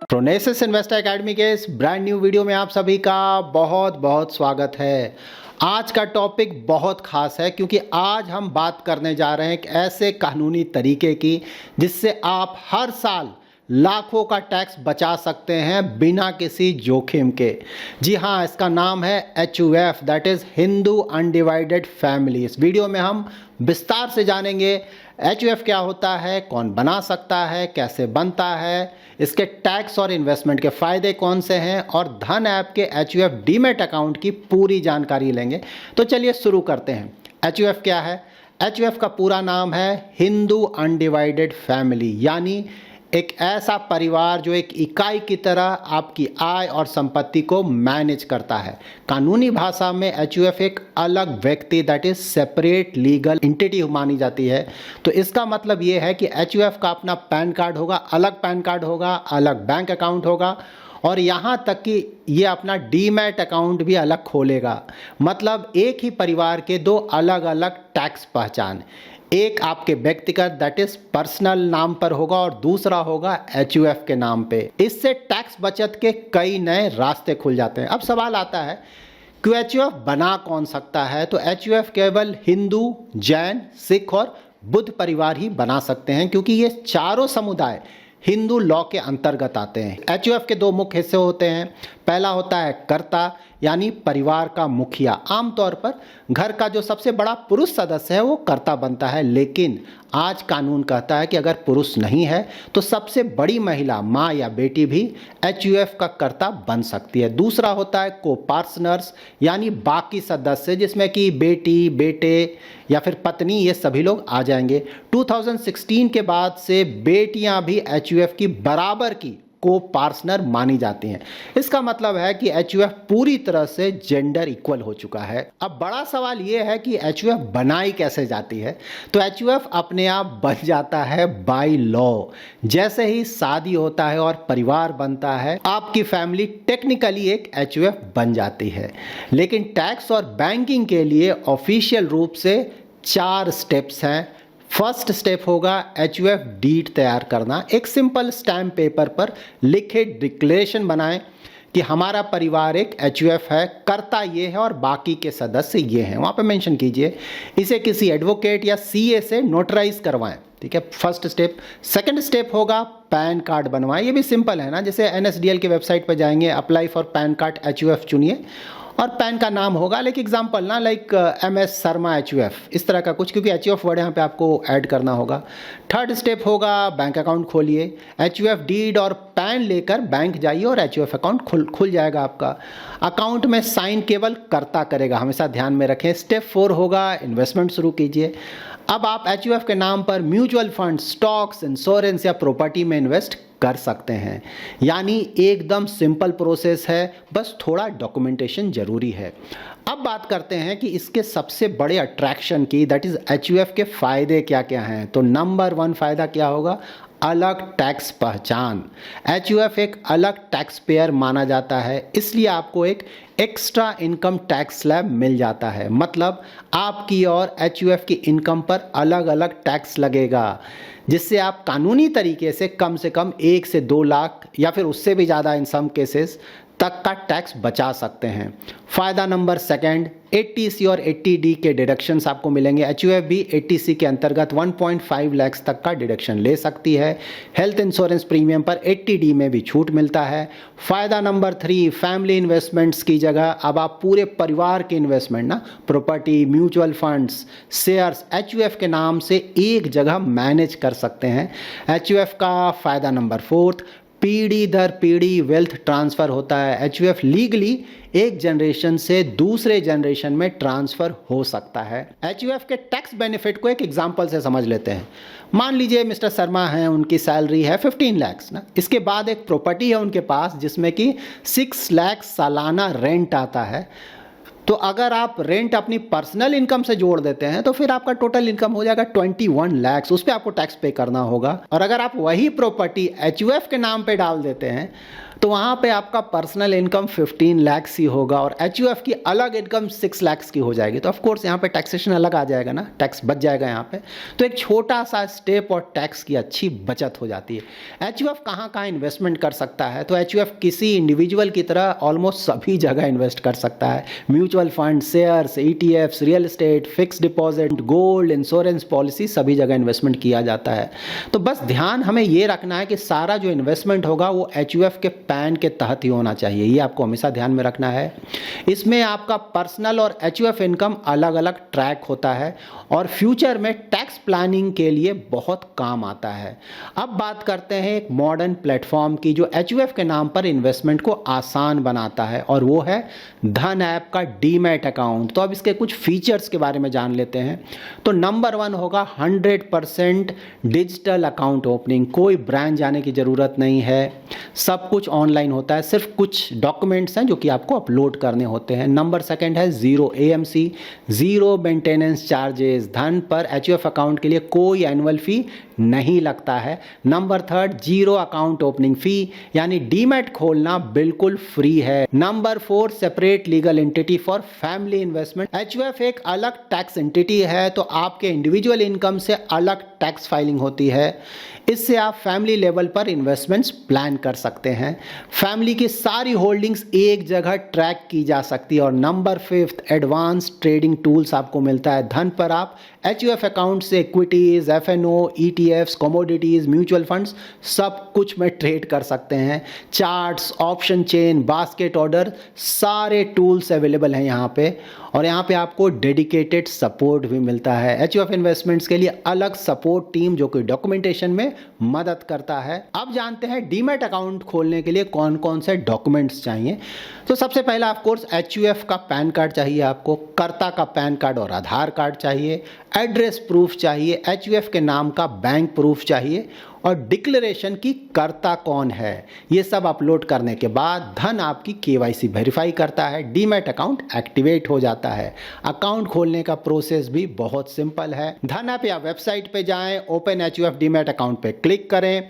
प्रोनेसिस investor academy के इस brand new video में आप सभी का बहुत बहुत स्वागत है। आज का टॉपिक बहुत खास है क्योंकि आज हम बात करने जा रहे हैं एक ऐसे कानूनी तरीके की जिससे आप हर साल लाखों का टैक्स बचा सकते हैं बिना किसी जोखिम के। जी हाँ, इसका नाम है HUF, that is Hindu undivided family. इस वीडियो में हम विस्तार से जानेंगे HUF क्या होता है, कौन बना सकता है, कैसे बनता है, इसके टैक्स और इन्वेस्टमेंट के फ़ायदे कौन से हैं और धन ऐप के HUF डीमैट अकाउंट की पूरी जानकारी लेंगे। तो चलिए शुरू करते हैं। HUF क्या है? HUF का पूरा नाम है हिंदू अनडिवाइडेड फैमिली, यानी एक ऐसा परिवार जो एक इकाई की तरह आपकी आय और संपत्ति को मैनेज करता है। कानूनी भाषा में HUF एक अलग व्यक्ति, that is separate legal entity मानी जाती है। तो इसका मतलब ये है कि HUF का अपना पैन कार्ड होगा, अलग पैन कार्ड होगा, अलग बैंक अकाउंट होगा और यहाँ तक कि ये अपना डीमैट अकाउंट भी अलग खोलेगा। मतलब एक ही परिवार के दो अलग अलग टैक्स पहचान, एक आपके व्यक्तिगत दैट इज पर्सनल नाम पर होगा और दूसरा होगा HUF के नाम पे। इससे टैक्स बचत के कई नए रास्ते खुल जाते हैं। अब सवाल आता है कि HUF बना कौन सकता है? तो HUF केवल हिंदू, जैन, सिख और बुद्ध परिवार ही बना सकते हैं क्योंकि ये चारों समुदाय हिंदू लॉ के अंतर्गत आते हैं। HUF के दो मुख्य हिस्से होते हैं। पहला होता है कर्ता, यानी परिवार का मुखिया। आमतौर पर घर का जो सबसे बड़ा पुरुष सदस्य है वो कर्ता बनता है, लेकिन आज कानून कहता है कि अगर पुरुष नहीं है तो सबसे बड़ी महिला, माँ या बेटी भी HUF का कर्ता बन सकती है। दूसरा होता है को-पार्टनर्स, यानी बाकी सदस्य जिसमें कि बेटी, बेटे या फिर पत्नी, ये सभी लोग आ जाएंगे। 2016 के बाद से बेटियां भी HUF की बराबर की को पार्टनर मानी जाती हैं। इसका मतलब है कि HUF पूरी तरह से जेंडर इक्वल हो चुका है। अब बड़ा सवाल यह है कि HUF बनाई कैसे जाती है? तो HUF अपने आप बन जाता है बाय लॉ। जैसे ही शादी होता है और परिवार बनता है, आपकी फैमिली टेक्निकली एक HUF बन जाती है। लेकिन टैक्स और बैंकिंग के लिए ऑफिशियल रूप से 4 स्टेप्स हैं। फर्स्ट स्टेप होगा HUF डीड तैयार करना। एक सिंपल स्टैम्प पेपर पर लिखे डिक्लेरेशन बनाएं कि हमारा परिवार एक HUF है, कर्ता ये है और बाकी के सदस्य ये हैं, वहाँ पे मेंशन कीजिए। इसे किसी एडवोकेट या CA से नोटराइज करवाएं। ठीक है, फर्स्ट स्टेप। सेकंड स्टेप होगा पैन कार्ड बनवाएं। ये भी सिंपल है ना, जैसे NSDL की वेबसाइट पर जाएंगे, apply for pan card HUF चुनिए और पैन का नाम होगा लाइक एग्जाम्पल ना, लाइक MS शर्मा HUF, इस तरह का कुछ, क्योंकि HUF वर्ड यहाँ पे आपको ऐड करना होगा। थर्ड स्टेप होगा बैंक अकाउंट खोलिए। HUF डीड और पैन लेकर बैंक जाइए और HUF अकाउंट खुल जाएगा आपका। अकाउंट में साइन केवल कर्ता करेगा, हमेशा ध्यान में रखें। स्टेप 4 होगा इन्वेस्टमेंट शुरू कीजिए। अब आप HUF के नाम पर म्यूचुअल फंड, स्टॉक्स, इंश्योरेंस या प्रॉपर्टी में इन्वेस्ट कर सकते हैं। यानी एकदम सिंपल प्रोसेस है, बस थोड़ा डॉक्यूमेंटेशन जरूरी है। अब बात करते हैं कि इसके सबसे बड़े अट्रैक्शन की, दैट इज HUF के फायदे क्या क्या हैं। तो नंबर 1 फायदा क्या होगा? अलग टैक्स पहचान। HUF एक अलग टैक्स पेयर माना जाता है, इसलिए आपको एक एक्स्ट्रा इनकम टैक्स स्लैब मिल जाता है। मतलब आपकी और HUF की इनकम पर अलग अलग टैक्स लगेगा, जिससे आप कानूनी तरीके से कम 1 से 2 लाख या फिर उससे भी ज़्यादा इन सम केसेस तक का टैक्स बचा सकते हैं। फ़ायदा नंबर 2, 80C और 80D के डिडक्शंस आपको मिलेंगे। HUF भी 80C के अंतर्गत 1.5 लाख तक का डिडक्शन ले सकती है। हेल्थ इंश्योरेंस प्रीमियम पर 80D में भी छूट मिलता है। फ़ायदा नंबर 3, फैमिली इन्वेस्टमेंट्स की जगह अब आप पूरे परिवार के इन्वेस्टमेंट ना, property, mutual funds, shares HUF के नाम से एक जगह मैनेज कर सकते हैं। HUF का फ़ायदा नंबर 4, पीढ़ी दर पीढ़ी वेल्थ ट्रांसफ़र होता है। HUF लीगली एक जनरेशन से दूसरे जनरेशन में ट्रांसफ़र हो सकता है। HUF के टैक्स बेनिफिट को एक एग्जांपल से समझ लेते हैं। मान लीजिए मिस्टर शर्मा हैं, उनकी सैलरी है 15 लाख ना। इसके बाद एक प्रॉपर्टी है उनके पास जिसमें कि 6 लाख सालाना रेंट आता है। तो अगर आप रेंट अपनी पर्सनल इनकम से जोड़ देते हैं तो फिर आपका टोटल इनकम हो जाएगा 21 लाख, उस पर आपको टैक्स पे करना होगा। और अगर आप वही प्रॉपर्टी HUF के नाम पे डाल देते हैं तो वहाँ पे आपका पर्सनल इनकम 15 लाख ही होगा और HUF की अलग इनकम 6 लाख की हो जाएगी। तो ऑफ कोर्स यहाँ पे टैक्सेशन अलग आ जाएगा ना, टैक्स बच जाएगा यहाँ पे। तो एक छोटा सा स्टेप और टैक्स की अच्छी बचत हो जाती है। HUF कहाँ कहाँ इन्वेस्टमेंट कर सकता है? तो HUF किसी इंडिविजुअल की तरह ऑलमोस्ट सभी जगह इन्वेस्ट कर सकता है। Mutual fund, shares, ETFs, real estate, fix deposit, gold, insurance policy, सभी जगह इन्वेस्टमेंट किया जाता है। तो बस ध्यान हमें ये रखना है कि सारा जो इन्वेस्टमेंट होगा वो HUF के पैन के तहत ही होना चाहिए, ये आपको हमेशा ध्यान में रखना है। इसमें आपका पर्सनल और HUF इनकम अलग अलग ट्रैक होता है और फ्यूचर में टैक्स प्लानिंग के लिए बहुत काम आता है। अब बात करते हैं एक मॉडर्न प्लेटफॉर्म की जो HUF के नाम पर इन्वेस्टमेंट को आसान बनाता है और वो है धन ऐप का डीमैट अकाउंट। तो अब इसके कुछ फीचर्स के बारे में जान लेते हैं। तो नंबर 1 होगा 100% डिजिटल अकाउंट ओपनिंग, कोई ब्रांच जाने की ज़रूरत नहीं है, सब कुछ ऑनलाइन होता है, सिर्फ कुछ डॉक्यूमेंट्स हैं जो कि आपको अपलोड करने होते हैं। नंबर 2 है 0 AMC, 0 मेंटेनेंस चार्जेस, धन पर HUF अकाउंट के लिए कोई एनुअल फी नहीं लगता है। नंबर 3 0 अकाउंट ओपनिंग फी, यानी डीमैट खोलना बिल्कुल फ्री है। Number 4 separate legal entity for family investment. HUF एक अलग टैक्स एंटिटी है तो आपके इंडिविजुअल इनकम से अलग टैक्स फाइलिंग होती है। इससे आप फैमिली लेवल पर इन्वेस्टमेंट्स प्लान कर सकते हैं। फैमिली की सारी होल्डिंग्स एक जगह ट्रैक की जा सकती है। और नंबर 5 एडवांस ट्रेडिंग टूल्स आपको मिलता है। धन पर आप HUF अकाउंट से equities, FNO, ETFs, commodities, mutual funds सब कुछ में ट्रेड कर सकते हैं। Charts, option chain, basket order, सारे टूल्स अवेलेबल हैं यहाँ पे। और यहाँ पे आपको डेडिकेटेड सपोर्ट भी मिलता है। HUF इन्वेस्टमेंट्स के लिए अलग सपोर्ट टीम जो कि डॉक्यूमेंटेशन में मदद करता है। अब जानते हैं डीमैट अकाउंट खोलने के लिए कौन कौन से डॉक्यूमेंट्स चाहिए। तो सबसे पहला ऑफ कोर्स HUF का पैन कार्ड चाहिए आपको, कर्ता का पैन कार्ड और आधार कार्ड चाहिए, एड्रेस प्रूफ चाहिए, HUF के नाम का बैंक प्रूफ चाहिए और डिक्लेरेशन की कर्ता कौन है। ये सब अपलोड करने के बाद धन आपकी KYC वेरीफाई करता है, डीमैट अकाउंट एक्टिवेट हो जाता है। अकाउंट खोलने का प्रोसेस भी बहुत सिंपल है। धन ऐप या वेबसाइट पे जाएं, ओपन HUF डीमैट अकाउंट पे क्लिक करें,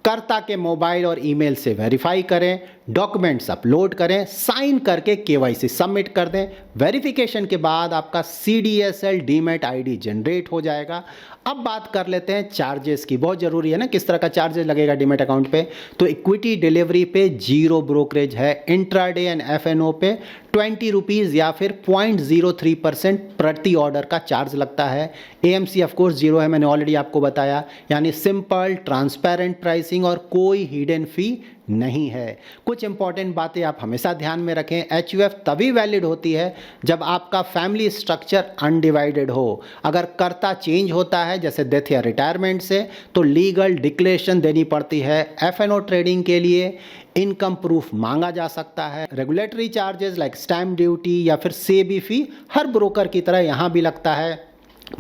कर्ता के मोबाइल और ईमेल से वेरीफाई करें, डॉक्यूमेंट्स अपलोड करें, साइन करके KYC सबमिट कर दें। वेरिफिकेशन के बाद आपका CDSL डीमैट ID जनरेट हो जाएगा। अब बात कर लेते हैं चार्जेस की, बहुत ज़रूरी है ना किस तरह का चार्जेस लगेगा डीमैट अकाउंट पे। तो इक्विटी डिलीवरी पे 0 ब्रोकरेज है, इंट्राडे एंड FNO पे 20 रुपीज़ या फिर 0.03% प्रति ऑर्डर का चार्ज लगता है। AMC ऑफ कोर्स 0 है, मैंने ऑलरेडी आपको बताया, यानी सिंपल ट्रांसपेरेंट प्राइसिंग और कोई हिडन फी नहीं है। कुछ इंपॉर्टेंट बातें आप हमेशा ध्यान में रखें। HUF तभी वैलिड होती है जब आपका फैमिली स्ट्रक्चर अनडिवाइडेड हो। अगर कर्ता चेंज होता है जैसे डेथ या रिटायरमेंट से तो लीगल डिक्लेरेशन देनी पड़ती है। FNO ट्रेडिंग के लिए इनकम प्रूफ मांगा जा सकता है। Regulatory charges like stamp duty या फिर सेबी फी हर ब्रोकर की तरह यहाँ भी लगता है।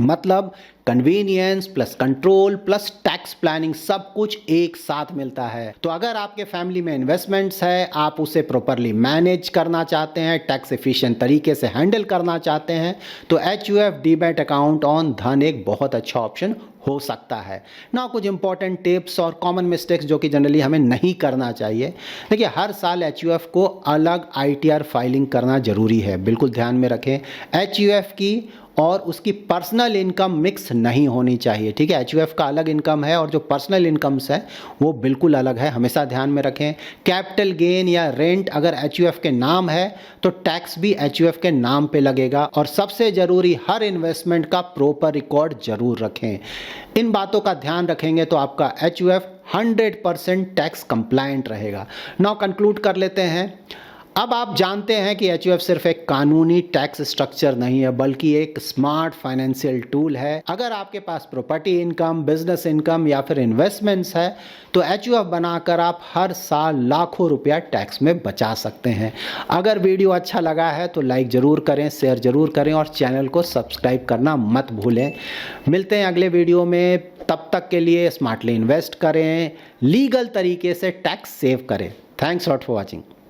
मतलब convenience plus control plus tax planning सब कुछ एक साथ मिलता है। तो अगर आपके फैमिली में इन्वेस्टमेंट्स है, आप उसे प्रॉपरली मैनेज करना चाहते हैं, टैक्स एफिशिएंट तरीके से हैंडल करना चाहते हैं तो HUF डीमैट अकाउंट ऑन धन एक बहुत अच्छा ऑप्शन हो सकता है ना। कुछ इंपॉर्टेंट टिप्स और कॉमन मिस्टेक्स जो कि जनरली हमें नहीं करना चाहिए। देखिए, हर साल HUF को अलग ITR फाइलिंग करना जरूरी है, बिल्कुल ध्यान में रखें। HUF की और उसकी पर्सनल इनकम मिक्स नहीं होनी चाहिए, ठीक है। HUF का अलग इनकम है और जो पर्सनल इनकम्स है वो बिल्कुल अलग है, हमेशा ध्यान में रखें। कैपिटल गेन या रेंट अगर HUF के नाम है तो टैक्स भी HUF के नाम पे लगेगा। और सबसे ज़रूरी, हर इन्वेस्टमेंट का प्रॉपर रिकॉर्ड जरूर रखें। इन बातों का ध्यान रखेंगे तो आपका HUF 100% टैक्स कंप्लायंट रहेगा। नाउ कंक्लूड कर लेते हैं। अब आप जानते हैं कि HUF सिर्फ एक कानूनी टैक्स स्ट्रक्चर नहीं है बल्कि एक स्मार्ट फाइनेंशियल टूल है। अगर आपके पास प्रॉपर्टी इनकम, बिजनेस इनकम या फिर इन्वेस्टमेंट्स है तो HUF बनाकर आप हर साल लाखों रुपया टैक्स में बचा सकते हैं। अगर वीडियो अच्छा लगा है तो लाइक ज़रूर करें, शेयर ज़रूर करें और चैनल को सब्सक्राइब करना मत भूलें। मिलते हैं अगले वीडियो में, तब तक के लिए स्मार्टली इन्वेस्ट करें, लीगल तरीके से टैक्स सेव करें। Thanks lot for watching.